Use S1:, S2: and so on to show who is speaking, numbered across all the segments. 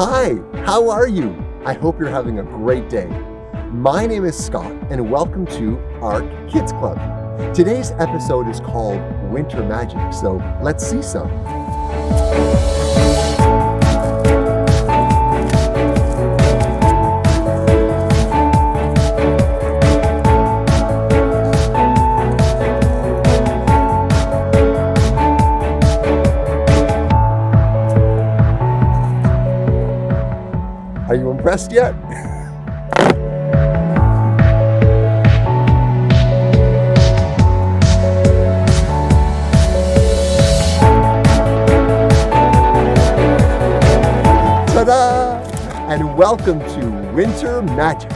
S1: Hi, how are you? I hope you're having a great day. My name is Scott and welcome to Arc Kids Club. Today's episode is called Winter Magic, so let's see some. Are you impressed yet? Ta-da! And welcome to Winter Magic.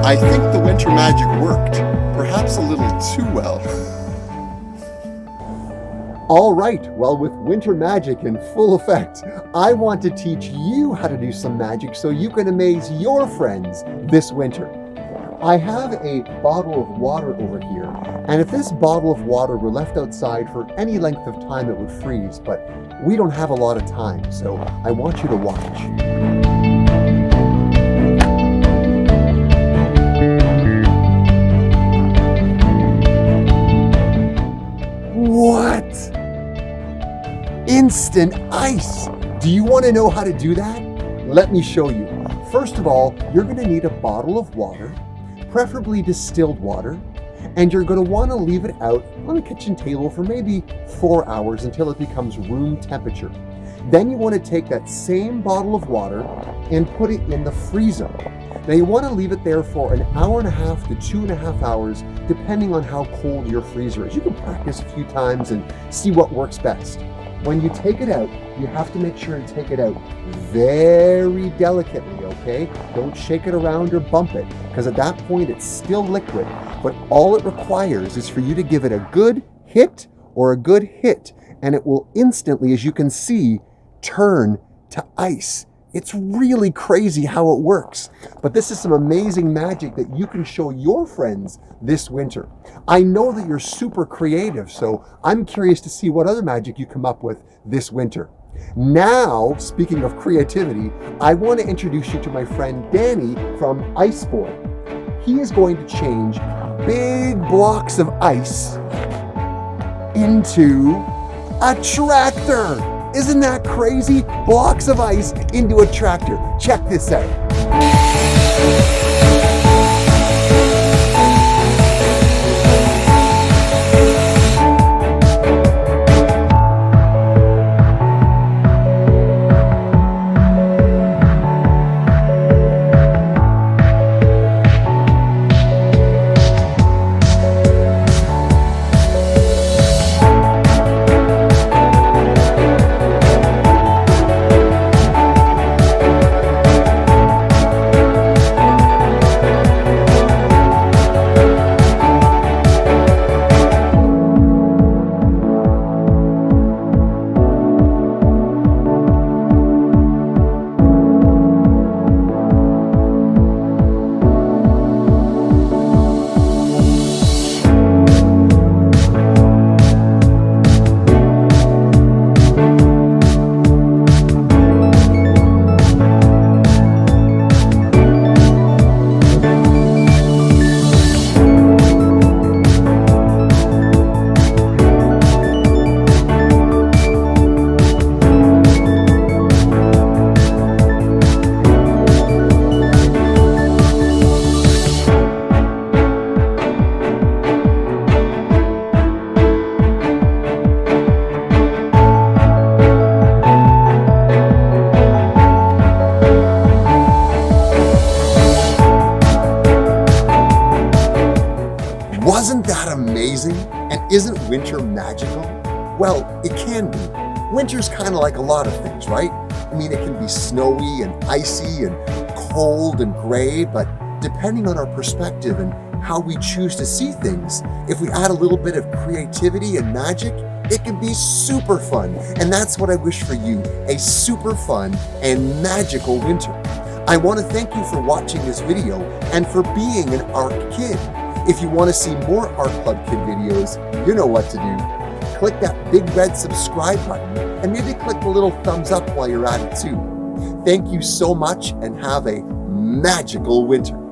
S1: I think the winter magic worked, perhaps a little too well. All right, well, with winter magic in full effect, I want to teach you how to do some magic so you can amaze your friends this winter. I have a bottle of water over here, and if this bottle of water were left outside for any length of time, it would freeze, but we don't have a lot of time, so I want you to watch. What? Instant ice! Do you want to know how to do that? Let me show you. First of all, you're going to need a bottle of water, preferably distilled water, and you're going to want to leave it out on the kitchen table for maybe 4 hours until it becomes room temperature. Then you want to take that same bottle of water and put it in the freezer. Now you want to leave it there for 1.5 hours to 2.5 hours, depending on how cold your freezer is. You can practice a few times and see what works best. When you take it out, you have to make sure to take it out very delicately, okay? Don't shake it around or bump it, because at that point it's still liquid, but all it requires is for you to give it a good hit or a good hit, and it will instantly, as you can see, turn to ice. It's really crazy how it works, but this is some amazing magic that you can show your friends this winter. I know that you're super creative, so I'm curious to see what other magic you come up with this winter. Now, speaking of creativity, I want to introduce you to my friend Danny from Ice Boy. He is going to change big blocks of ice into a tractor. Isn't that crazy? Blocks of ice into a tractor. Check this out. amazing? And isn't winter magical? Well, it can be. Winter's kind of like a lot of things, right? I mean, it can be snowy and icy and cold and gray, but depending on our perspective and how we choose to see things, if we add a little bit of creativity and magic, it can be super fun. And that's what I wish for you, a super fun and magical winter. I want to thank you for watching this video and for being an art kid. If you want to see more Art Club Kid videos, you know what to do. Click that big red subscribe button and maybe click the little thumbs up while you're at it too. Thank you so much and have a magical winter.